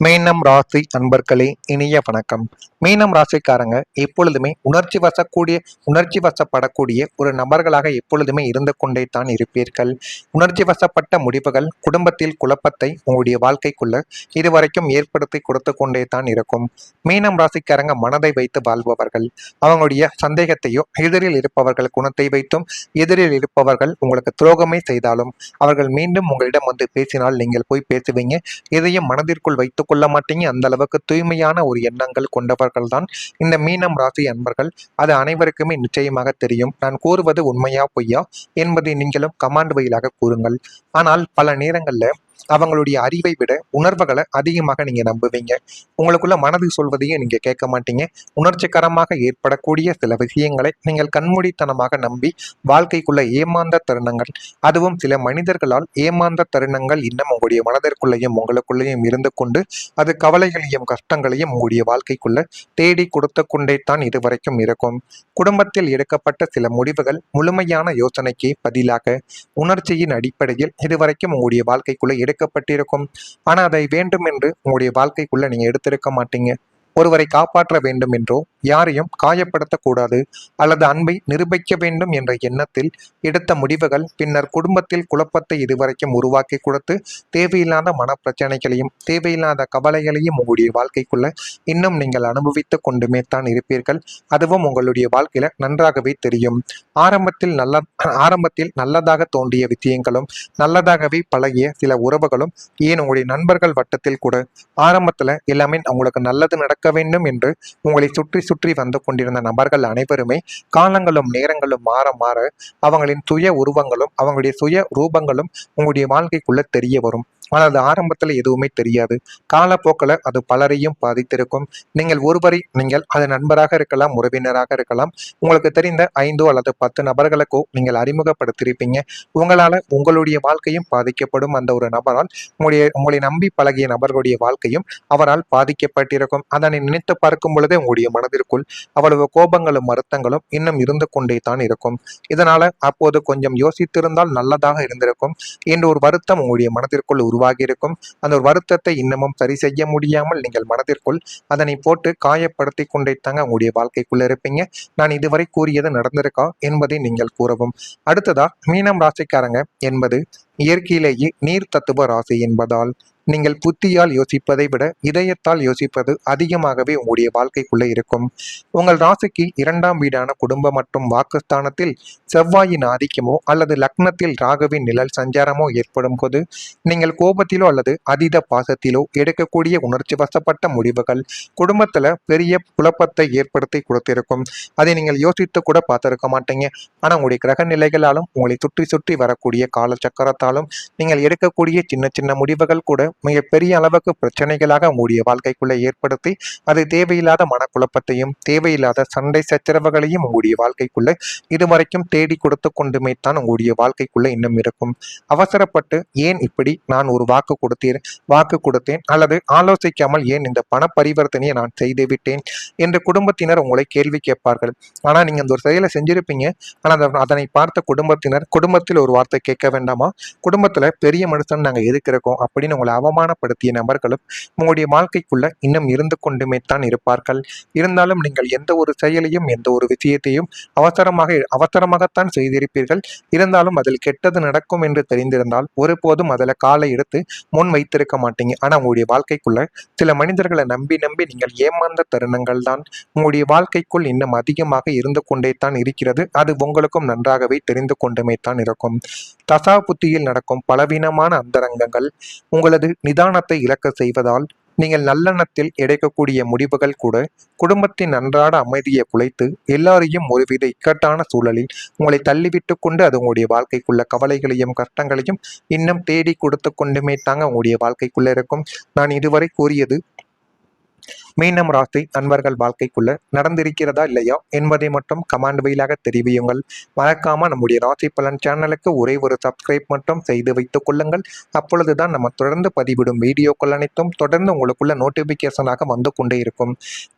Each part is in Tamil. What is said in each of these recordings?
மீனம் ராசி அன்பர்களே, இனிய வணக்கம். மீனம் ராசிக்காரங்க எப்பொழுதுமே உணர்ச்சி வசப்படக்கூடிய ஒரு நபர்களாக எப்பொழுதுமே இருந்து கொண்டே தான் இருப்பீர்கள். உணர்ச்சி வசப்பட்ட முடிவுகள் குடும்பத்தில் குழப்பத்தை உங்களுடைய வாழ்க்கைக்குள்ள இதுவரைக்கும் ஏற்படுத்தி கொடுத்து கொண்டே தான் இருக்கும். மீனம் ராசிக்காரங்க மனதை வைத்து வாழ்பவர்கள். அவங்களுடைய சந்தேகத்தையோ எதிரில் இருப்பவர்கள் குணத்தை வைத்தும், எதிரில் இருப்பவர்கள் உங்களுக்கு துரோகமே செய்தாலும் அவர்கள் மீண்டும் உங்களிடம் வந்து பேசினால் நீங்கள் போய் பேசுவீங்க. எதையும் மனதிற்குள் வைத்துக் கொள்ள மாட்டீங்க. அந்த அளவுக்கு தூய்மையான ஒரு எண்ணங்கள் கொண்டவர்கள் தான் இந்த மீனம் ராசி அன்பர்கள். அது அனைவருக்குமே நிச்சயமாக தெரியும். நான் கூறுவது உண்மையா பொய்யா என்பதை நீங்களும் கமாண்ட் வழியாக கூறுங்கள். ஆனால் பல நேரங்கள்ல அவங்களுடைய அறிவை விட உணர்வுகளை அதிகமாக நீங்க நம்புவீங்க. உங்களுக்குள்ள மனது சொல்வதையும் நீங்க கேட்க மாட்டீங்க. உணர்ச்சிகரமாக ஏற்படக்கூடிய சில விஷயங்களை நீங்கள் கண்மூடித்தனமாக நம்பி வாழ்க்கைக்குள்ள ஏமாந்த தருணங்கள், அதுவும் சில மனிதர்களால் ஏமாந்த தருணங்கள் இன்னும் உங்களுடைய மனதிற்குள்ளேயும் உங்களுக்குள்ளேயும் இருந்து கொண்டு அது கவலைகளையும் கஷ்டங்களையும் உங்களுடைய வாழ்க்கைக்குள்ள தேடி கொடுத்து கொண்டே தான் இதுவரைக்கும் இருக்கும். குடும்பத்தில் எடுக்கப்பட்ட சில முடிவுகள் முழுமையான யோசனைக்கு பதிலாக உணர்ச்சியின் அடிப்படையில் இதுவரைக்கும் உங்களுடைய வாழ்க்கைக்குள்ள எடுக்கப்பட்டிருக்கும். ஆனா அதை வேண்டும் என்று உங்களுடைய வாழ்க்கைக்குள்ள நீங்க எடுத்திருக்க மாட்டீங்க. ஒருவரை காப்பாற்ற வேண்டும் என்றோ, யாரையும் காயப்படுத்தக்கூடாது அல்லது அன்பை நிரூபிக்க வேண்டும் என்ற எண்ணத்தில் எடுத்த முடிவுகள் பின்னர் குடும்பத்தில் குழப்பத்தை இதுவரைக்கும் உருவாக்கி கொடுத்து தேவையில்லாத மனப்பிரச்சனைகளையும் தேவையில்லாத கவலைகளையும் உங்களுடைய வாழ்க்கைக்குள்ள இன்னும் நீங்கள் அனுபவித்து கொண்டுமே தான் இருப்பீர்கள். அதுவும் உங்களுடைய வாழ்க்கையில நன்றாகவே தெரியும். ஆரம்பத்தில் நல்லதாக தோன்றிய விஷயங்களும், நல்லதாகவே பழகிய சில உறவுகளும், ஏன் உங்களுடைய நண்பர்கள் வட்டத்தில் கூட ஆரம்பத்துல எல்லாமே அவங்களுக்கு நல்லது நடக்க வேண்டும் என்று உங்களை சுற்றி சுற்றி வந்து கொண்டிருந்த நபர்கள் அனைவருமே காலங்களும் நேரங்களும் மாற மாற அவங்களின் சுய உருவங்களும் அவங்களுடைய சுய ரூபங்களும் உங்களுடைய வாழ்க்கைக்குள்ள தெரிய வரும். ஆனால் அது ஆரம்பத்தில் எதுவுமே தெரியாது. காலப்போக்கில் அது பலரையும் பாதித்திருக்கும். நீங்கள் அது நண்பராக இருக்கலாம், உறவினராக இருக்கலாம், உங்களுக்கு தெரிந்த 5 அல்லது 10 நபர்களுக்கோ நீங்கள் அறிமுகப்படுத்தியிருப்பீங்க. உங்களால் உங்களுடைய வாழ்க்கையும் பாதிக்கப்படும். அந்த ஒரு நபரால் உங்களை நம்பி பழகிய நபர்களுடைய வாழ்க்கையும் அவரால் பாதிக்கப்பட்டிருக்கும். அதனை நினைத்து பார்க்கும் பொழுதே உங்களுடைய மனதிற்குள் அவ்வளவு கோபங்களும் வருத்தங்களும் இன்னும் இருந்து கொண்டே தான் இருக்கும். இதனால அப்போது கொஞ்சம் யோசித்திருந்தால் நல்லதாக இருந்திருக்கும் என்ற ஒரு வருத்தம் உங்களுடைய மனதிற்குள் உருவாகி இருக்கும். அந்த ஒரு வருத்தத்தை இன்னமும் சரி செய்ய முடியாமல் நீங்கள் மனதிற்குள் அதனை போட்டு காயப்படுத்தி கொண்டே தாங்க உங்களுடைய வாழ்க்கைக்குள்ள இருப்பீங்க. நான் இதுவரை கூறியது நடந்திருக்கா என்பதை நீங்கள் கூறவும். அடுத்ததா, மீனம் ராசிக்காரங்க என்பது இயற்கையிலேயே நீர் தத்துவ ராசி என்பதால் நீங்கள் புத்தியால் யோசிப்பதை விட இதயத்தால் யோசிப்பது அதிகமாகவே உங்களுடைய வாழ்க்கைக்குள்ளே இருக்கும். உங்கள் ராசிக்கு 2ஆம் வீடான குடும்பம் மற்றும் வாக்குஸ்தானத்தில் செவ்வாயின் ஆதிக்கமோ அல்லது லக்னத்தில் ராகுவின் நிழல் சஞ்சாரமோ ஏற்படும் போது நீங்கள் கோபத்திலோ அல்லது அதீத பாசத்திலோ எடுக்கக்கூடிய உணர்ச்சி வசப்பட்ட முடிவுகள் குடும்பத்துல பெரிய குழப்பத்தை ஏற்படுத்தி கொடுத்திருக்கும். அதை நீங்கள் யோசித்து கூட பார்த்திருக்க மாட்டீங்க. ஆனா உங்களுடைய கிரக நிலைகளாலும் உங்களை சுற்றி சுற்றி வரக்கூடிய காலச்சக்கரத்தாலும் நீங்கள் எடுக்கக்கூடிய சின்ன சின்ன முடிவுகள் கூட மிகப்பெரிய அளவுக்கு பிரச்சனைகளாக உங்களுடைய வாழ்க்கைக்குள்ள ஏற்படுத்தி அது தேவையில்லாத மனக்குழப்பத்தையும் தேவையில்லாத சண்டை சச்சரவுகளையும் உங்களுடைய வாழ்க்கைக்குள்ள இதுவரைக்கும் தேடி கொடுத்து கொண்டுமே தான் உங்களுடைய வாழ்க்கைக்குள்ள இன்னும் இருக்கும். அவசரப்பட்டு ஏன் இப்படி நான் ஒரு வாக்கு கொடுத்தேன் அல்லது ஆலோசிக்காமல் ஏன் இந்த பண பரிவர்த்தனையை நான் செய்து விட்டேன் என்று குடும்பத்தினர் உங்களை கேள்வி கேட்பார்கள். ஆனா நீங்க அந்த ஒரு செயலை செஞ்சிருப்பீங்க. ஆனா அதனை பார்த்த குடும்பத்தில் ஒரு வார்த்தை கேட்க வேண்டாமா, குடும்பத்துல பெரிய மனுஷன் நாங்க எதுக்கிறோம் அப்படின்னு உங்களை அவமானப்படுத்திய நபர்களும் உங்களுடைய வாழ்க்கைக்குள்ள இன்னும் இருந்து கொண்டுமே தான் இருப்பார்கள். இருந்தாலும் நீங்கள் எந்த ஒரு செயலையும் எந்த ஒரு விஷயத்தையும் அவசரமாகத்தான் செய்திருப்பீர்கள். இருந்தாலும் அதில் கெட்டது நடக்கும் என்று தெரிந்திருந்தால் ஒருபோதும் அதில் காலை எடுத்து முன் வைத்திருக்க மாட்டீங்க. ஆனா உங்களுடைய வாழ்க்கைக்குள்ள சில மனிதர்களை நம்பி நம்பி நீங்கள் ஏமாந்த தருணங்கள் தான் உங்களுடைய வாழ்க்கைக்குள் இன்னும் அதிகமாக இருந்து கொண்டே தான் இருக்கிறது. அது உங்களுக்கும் நன்றாகவே தெரிந்து கொண்டுமே தான் இருக்கும். தசா புத்தியில் நடக்கும் பலவீனமான அந்தரங்கங்கள் உங்களது நிதானத்தை இழக்க செய்வதால் நீங்கள் நல்லெண்ணத்தில் எடுக்கக்கூடிய முடிவுகள் கூட குடும்பத்தின் அன்றாட அமைதியை குலைத்து எல்லாரையும் ஒருவித இக்கட்டான சூழலில் உங்களை தள்ளிவிட்டு கொண்டு அது உங்களுடைய வாழ்க்கைக்குள்ள கவலைகளையும் கஷ்டங்களையும் இன்னும் தேடி கொடுத்து கொண்டுமே தாங்க உங்களுடைய வாழ்க்கைக்குள்ள இருக்கும். நான் இதுவரை கூறியது மீனம் ராசி அன்பர்கள் வாழ்க்கைக்குள்ள நடந்திருக்கிறதா இல்லையா என்பதை மட்டும் கமெண்ட் வழியாக தெரிவியுங்கள். மறக்காம நம்முடைய ராசி பலன் சேனலுக்கு ஒரே ஒரு சப்ஸ்கிரைப் மட்டும் செய்து வைத்துக் கொள்ளுங்கள். அப்பொழுதுதான் நம்ம தொடர்ந்து பதிவிடும் வீடியோக்கள் அனைத்தும் தொடர்ந்து உங்களுக்குள்ள நோட்டிபிகேஷனாக வந்து கொண்டே இருக்கும்.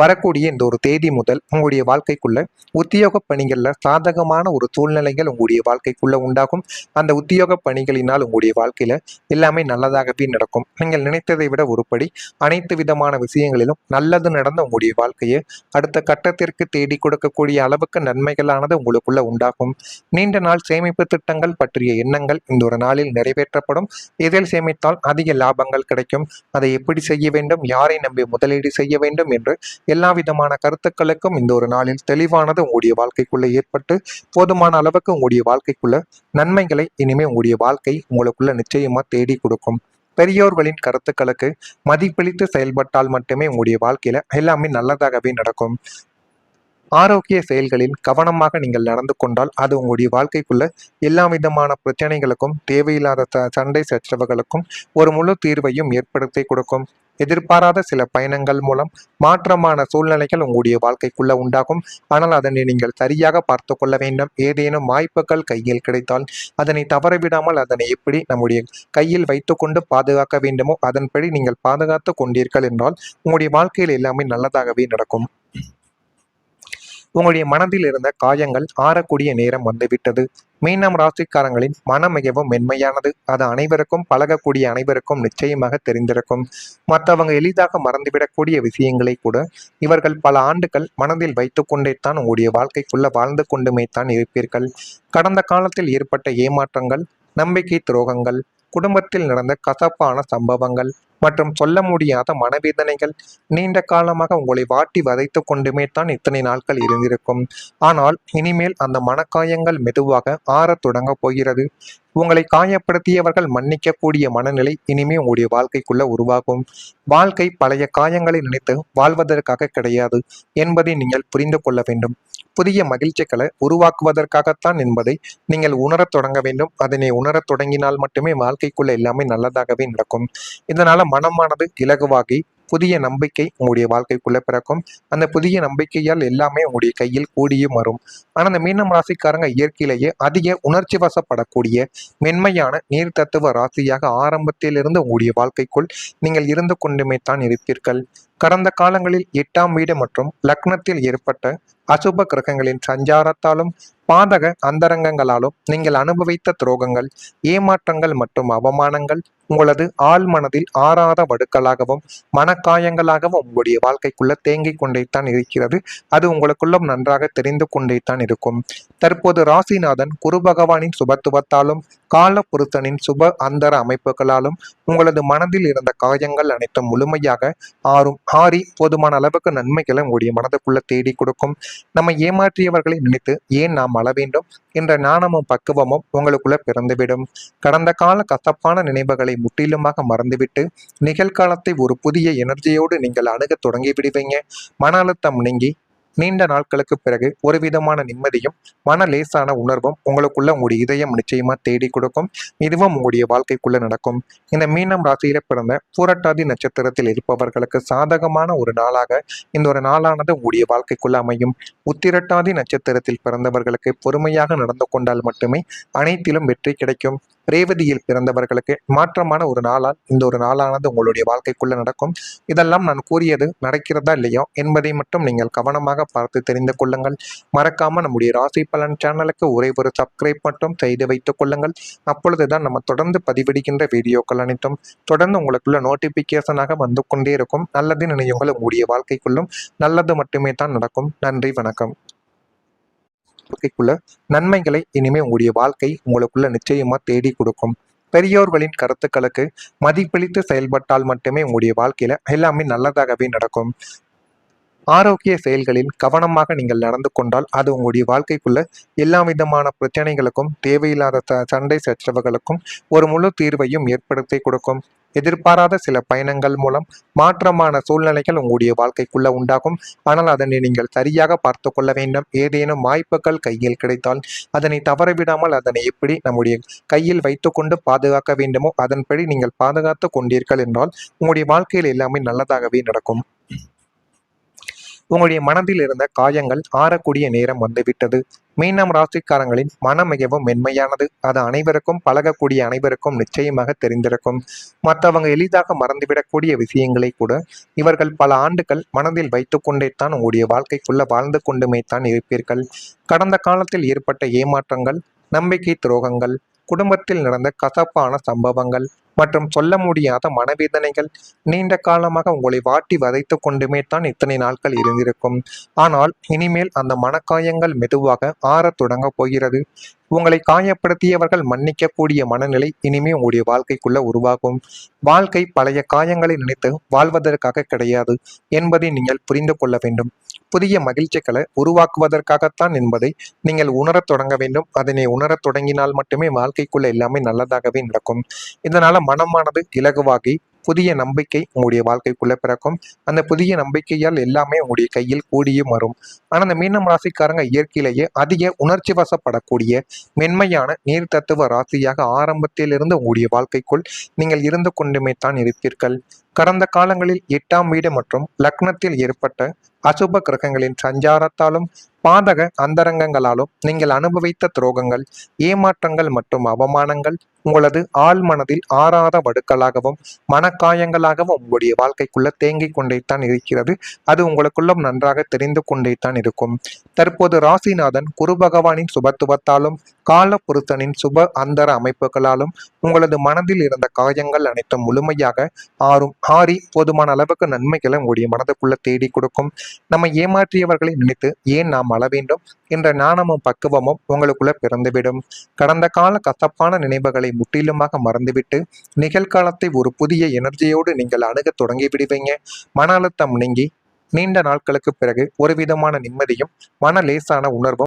வரக்கூடிய இந்த ஒரு தேதி முதல் உங்களுடைய வாழ்க்கைக்குள்ள உத்தியோக பணிகள்ல சாதகமான ஒரு சூழ்நிலைகள் உங்களுடைய வாழ்க்கைக்குள்ள உண்டாகும். அந்த உத்தியோக பணிகளினால் உங்களுடைய வாழ்க்கையில எல்லாமே நல்லதாகவே நடக்கும். நீங்கள் நினைத்ததை விட ஒருபடி அனைத்து விதமான விஷயங்களிலும் நல்லது நடந்த உங்களுடைய வாழ்க்கையை அடுத்த கட்டத்திற்கு தேடி கொடுக்கக்கூடிய அளவுக்கு நன்மைகளானது உங்களுக்குள்ள உண்டாகும். நீண்ட நாள் சேமிப்பு திட்டங்கள் பற்றிய எண்ணங்கள் இந்த ஒரு நாளில் நிறைவேற்றப்படும். இதில் சேமித்தால் அதிக லாபங்கள் கிடைக்கும். அதை எப்படி செய்ய வேண்டும், யாரை நம்பி முதலீடு செய்ய வேண்டும் என்று எல்லா விதமான கருத்துக்களுக்கும் இந்த ஒரு நாளில் தெளிவானது உங்களுடைய வாழ்க்கைக்குள்ள ஏற்பட்டு போதுமான அளவுக்கு உங்களுடைய வாழ்க்கைக்குள்ள நன்மைகளை இனிமே உங்களுடைய வாழ்க்கை உங்களுக்குள்ள நிச்சயமா தேடி கொடுக்கும். பெரியோர்களின் கருத்துக்களுக்கு மதிப்பளித்து செயல்பட்டால் மட்டுமே உங்களுடைய வாழ்க்கையில எல்லாமே நல்லதாகவே நடக்கும். ஆரோக்கிய செயல்களில் கவனமாக நீங்கள் நடந்து கொண்டால் அது உங்களுடைய வாழ்க்கைக்குள்ள எல்லா விதமான பிரச்சனைகளுக்கும் தேவையில்லாத சண்டை சச்சரவுகளுக்கும் ஒரு முழு தீர்வையும் ஏற்படுத்தி கொடுக்கும். எதிர்பாராத சில பயணங்கள் மூலம் மாற்றமான சூழ்நிலைகள் உங்களுடைய வாழ்க்கைக்குள்ள உண்டாகும். ஆனால் அதனை நீங்கள் சரியாக பார்த்து கொள்ள வேண்டும். ஏதேனும் வாய்ப்புகள் கையில் கிடைத்தால் அதனை தவறவிடாமல் அதனை எப்படி நம்முடைய கையில் வைத்துக்கொண்டு பாதுகாக்க வேண்டுமோ அதன்படி நீங்கள் பாதுகாத்து கொண்டீர்கள் என்றால் உங்களுடைய வாழ்க்கையில் எல்லாமே நல்லதாகவே நடக்கும். உங்களுடைய மனதில் இருந்த காயங்கள் ஆறக்கூடிய நேரம் வந்துவிட்டது. மீனம் ராசிக்காரங்களின் மனம் மிகவும் மென்மையானது. அது அனைவருக்கும் பழகக்கூடிய அனைவருக்கும் நிச்சயமாக தெரிந்திருக்கும். மற்றவங்க எளிதாக மறந்துவிடக்கூடிய விஷயங்களை கூட இவர்கள் பல ஆண்டுகள் மனதில் வைத்து கொண்டே தான் உங்களுடைய வாழ்க்கைக்குள்ள வாழ்ந்து கொண்டுமே தான் இருப்பீர்கள். கடந்த காலத்தில் ஏற்பட்ட ஏமாற்றங்கள், நம்பிக்கை துரோகங்கள், குடும்பத்தில் நடந்த கசப்பான சம்பவங்கள் மற்றும் சொல்ல முடியாத மனவேதனைகள் நீண்ட காலமாக உங்களை வாட்டி வதைத்து கொண்டுமே தான் இத்தனை நாட்கள் இருந்திருக்கும். ஆனால் இனிமேல் அந்த மனக்காயங்கள் மெதுவாக ஆறத் தொடங்க போகிறது. உங்களை காயப்படுத்தியவர்கள் மன்னிக்கக்கூடிய மனநிலை இனிமே உங்களுடைய வாழ்க்கைக்குள்ள உருவாகும். வாழ்க்கை பழைய காயங்களை நினைத்து வாழ்வதற்காக கிடையாது என்பதை நீங்கள் புரிந்து கொள்ள வேண்டும். புதிய மகிழ்ச்சிகளை உருவாக்குவதற்காகத்தான் என்பதை நீங்கள் உணரத் தொடங்க வேண்டும். அதனை உணரத் தொடங்கினால் மட்டுமே வாழ்க்கைக்குள்ள எல்லாமே நல்லதாகவே நடக்கும். இதனால மனமானது இலகுவாகி புதிய நம்பிக்கை உங்களுடைய வாழ்க்கைக்குள்ள பிறக்கும். அந்த புதிய நம்பிக்கையால் எல்லாமே உங்களுடைய கையில் கூடியும் வரும். ஆனா அந்த மீனம் ராசிக்காரங்க இயற்கையிலேயே அதிக உணர்ச்சி வசப்படக்கூடிய மென்மையான நீர் தத்துவ ராசியாக ஆரம்பத்திலிருந்து உங்களுடைய வாழ்க்கைக்குள் நீங்கள் இருந்து கொண்டுமே தான் இருப்பீர்கள். கடந்த காலங்களில் 8ஆம் வீடு மற்றும் லக்னத்தில் ஏற்பட்ட அசுப கிரகங்களின் சஞ்சாரத்தாலும் பாதக அந்தரங்கங்களாலும் நீங்கள் அனுபவித்த துரோகங்கள், ஏமாற்றங்கள் மற்றும் அவமானங்கள் உங்களது ஆழ் மனதில் ஆறாத வடுக்களாகவும் மனக்காயங்களாகவும் உங்களுடைய வாழ்க்கைக்குள்ள தேங்கிக் கொண்டேத்தான் இருக்கிறது. அது உங்களுக்குள்ளும் நன்றாக தெரிந்து கொண்டேத்தான் இருக்கும். தற்போது ராசிநாதன் குரு பகவானின் சுபத்துவத்தாலும் கால புருஷனின் சுப அந்தர அமைப்புகளாலும் உங்களது மனதில் இருந்த காயங்கள் அனைத்தும் முழுமையாக ஆறி போதுமான அளவுக்கு நன்மைகளை உங்களுடைய மனதுக்குள்ள தேடி கொடுக்கும். நம்மை ஏமாற்றியவர்களை நினைத்து ஏன் நாம் அழ வேண்டும் என்ற ஞானமும் பக்குவமும் உங்களுக்குள்ள பிறந்துவிடும். கடந்த கால கசப்பான நினைவுகளை முற்றிலுமாக மறந்துவிட்டு நிகழ்காலத்தை ஒரு புதிய எனர்ஜியோடு நீங்கள் அணுக தொடங்கி விடுவீங்க. மன அழுத்தம் நீங்கி நீண்ட நாட்களுக்கு பிறகு ஒரு விதமான நிம்மதியும் மன லேசான உணர்வும் உங்களுக்குள்ள உங்களுடைய இதயம் நிச்சயமா தேடி கொடுக்கும். இதுவும் உங்களுடைய வாழ்க்கைக்குள்ள நடக்கும். இந்த மீனம் ராசியில பிறந்த பூரட்டாதி நட்சத்திரத்தில் இருப்பவர்களுக்கு சாதகமான ஒரு நாளாக இந்த ஒரு நாளானது உங்களுடைய வாழ்க்கைக்குள்ள அமையும். உத்திரட்டாதி நட்சத்திரத்தில் பிறந்தவர்களுக்கு பொறுமையாக நடந்து கொண்டால் மட்டுமே அனைத்திலும் வெற்றி கிடைக்கும். ரேவதியில் பிறந்தவர்களுக்கு மாற்றமான ஒரு நாளால் இந்த ஒரு நாளானது உங்களுடைய வாழ்க்கைக்குள்ள நடக்கும். இதெல்லாம் நான் கூறியது நடக்கிறதா இல்லையோ என்பதை மட்டும் நீங்கள் கவனமாக பார்த்து தெரிந்து கொள்ளுங்கள். மறக்காம நம்முடைய ராசி பலன் சேனலுக்கு ஒரே ஒரு சப்ஸ்கிரைப் மட்டும் செய்து வைத்துக் கொள்ளுங்கள். அப்பொழுதுதான் நம்ம தொடர்ந்து பதிவிடுகின்ற வீடியோக்கள் அனைத்தும் தொடர்ந்து உங்களுக்குள்ள நோட்டிபிகேஷனாக வந்து கொண்டே இருக்கும். நல்லது நினைவுகள் உங்களுடைய வாழ்க்கைக்குள்ளும் நல்லது மட்டுமே தான் நடக்கும். நன்றி, வணக்கம். வாழ்க்கைக்குள்ள நன்மைகளை இனிமே உங்களுடைய வாழ்க்கை உங்களுக்குள்ள நிச்சயமா தேடி கொடுக்கும். பெரியோர்களின் கருத்துக்களுக்கு மதிப்பளித்து செயல்பட்டால் மட்டுமே உங்களுடைய வாழ்க்கையில எல்லாமே நல்லதாகவே நடக்கும். ஆரோக்கிய செயல்களில் கவனமாக நீங்கள் நடந்து கொண்டால் அது உங்களுடைய வாழ்க்கைக்குள்ள எல்லா விதமான பிரச்சனைகளுக்கும் தேவையில்லாத சண்டை சச்சரவுகளுக்கும் ஒரு முழு தீர்வையும் ஏற்படுத்தி கொடுக்கும். எதிர்பாராத சில பயணங்கள் மூலம் மாற்றமான சூழ்நிலைகள் உங்களுடைய வாழ்க்கைக்குள்ள உண்டாகும். ஆனால் அதனை நீங்கள் சரியாக பார்த்து கொள்ள வேண்டும். ஏதேனும் வாய்ப்புகள் கையில் கிடைத்தால் அதனை தவறவிடாமல் அதனை எப்படி நம்முடைய கையில் வைத்துக்கொண்டு பாதுகாக்க வேண்டுமோ அதன்படி நீங்கள் பாதுகாத்து கொண்டீர்கள் என்றால் உங்களுடைய வாழ்க்கையில் எல்லாமே நல்லதாகவே நடக்கும். உங்களுடைய மனதில் இருந்த காயங்கள் ஆறக்கூடிய நேரம் வந்துவிட்டது. மீனம் ராசிக்காரங்களின் மனம் மிகவும் மென்மையானது. அது அனைவருக்கும், பழகக்கூடிய அனைவருக்கும் நிச்சயமாக தெரிந்திருக்கும். மற்றவங்க எளிதாக மறந்துவிடக்கூடிய விஷயங்களை கூட இவர்கள் பல ஆண்டுகள் மனதில் வைத்துக்கொண்டே தான் உங்களுடைய வாழ்க்கைக்குள்ள வாழ்ந்து கொண்டுமே தான் இருப்பீர்கள். கடந்த காலத்தில் ஏற்பட்ட ஏமாற்றங்கள், நம்பிக்கை துரோகங்கள், குடும்பத்தில் நடந்த கசப்பான சம்பவங்கள் மற்றும் சொல்ல முடியாத மனவேதனைகள் நீண்ட காலமாக உங்களை வாட்டி வதைத்து கொண்டுமே தான் இத்தனை நாட்கள் இருந்திருக்கும். ஆனால் இனிமேல் அந்த மனக்காயங்கள் மெதுவாக ஆறத் தொடங்க போகிறது. உங்களை காயப்படுத்தியவர்கள் மன்னிக்கக்கூடிய மனநிலை இனிமே உங்களுடைய வாழ்க்கைக்குள்ள உருவாகும். வாழ்க்கை பழைய காயங்களை நினைத்து வாழ்வதற்காக கிடையாது என்பதை நீங்கள் புரிந்து கொள்ள வேண்டும். புதிய மகிழ்ச்சிகளை உருவாக்குவதற்காகத்தான் என்பதை நீங்கள் உணரத் தொடங்க வேண்டும். அதனை உணரத் தொடங்கினால் மட்டுமே வாழ்க்கைக்குள்ள எல்லாமே நல்லதாகவே நடக்கும். இதனால மனமானது இலகுவாகி புதிய நம்பிக்கை உங்களுடைய வாழ்க்கைக்குள்ள பிறக்கும். அந்த புதிய நம்பிக்கையால் எல்லாமே உங்களுடைய கையில் கூடியும் வரும். ஆனா அந்த மீனம் ராசிக்காரங்க இயற்கையிலேயே அதிக உணர்ச்சி வசப்படக்கூடிய மென்மையான நீர் தத்துவ ராசியாக ஆரம்பத்திலிருந்து உங்களுடைய வாழ்க்கைக்குள் நீங்கள் இருந்து கொண்டுமே தான் இருப்பீர்கள். கடந்த காலங்களில் 8ஆம் வீடு மற்றும் லக்னத்தில் ஏற்பட்ட அசுப கிரகங்களின் சஞ்சாரத்தாலும் பாதக அந்தரங்கங்களாலும் நீங்கள் அனுபவித்த துரோகங்கள், ஏமாற்றங்கள் மற்றும் அவமானங்கள் உங்களது ஆழ் மனதில் ஆறாத வடுக்களாகவும் மனக்காயங்களாகவும் உங்களுடைய வாழ்க்கைக்குள்ள தேங்கிக் கொண்டேத்தான் இருக்கிறது. அது உங்களுக்குள்ளும் நன்றாக தெரிந்து கொண்டேத்தான் இருக்கும். தற்போது ராசிநாதன் குரு பகவானின் சுபத்துவத்தாலும் கால புருஷனின் சுப அந்தர அமைப்புகளாலும் உங்களது மனதில் இருந்த காயங்கள் அனைத்தும் முழுமையாக ஆறி போதுமான அளவுக்கு நன்மைகளை உங்களுடைய மனதுக்குள்ள தேடி கொடுக்கும். நம்ம ஏமாற்றியவர்களை நினைத்து ஏன் நாம் அழ வேண்டும் என்ற ஞானமும் பக்குவமும் உங்களுக்குள்ள பிறந்துவிடும். கடந்த கால கசப்பான நினைவுகளை முற்றிலுமாக மறந்துவிட்டு நிகழ்காலத்தை ஒரு புதிய எனர்ஜியோடு நீங்கள் அணுக தொடங்கி விடுவீங்க. மன அழுத்தம் நீங்கி நீண்ட நாட்களுக்கு பிறகு ஒரு விதமான நிம்மதியும் மன லேசான உணர்வும்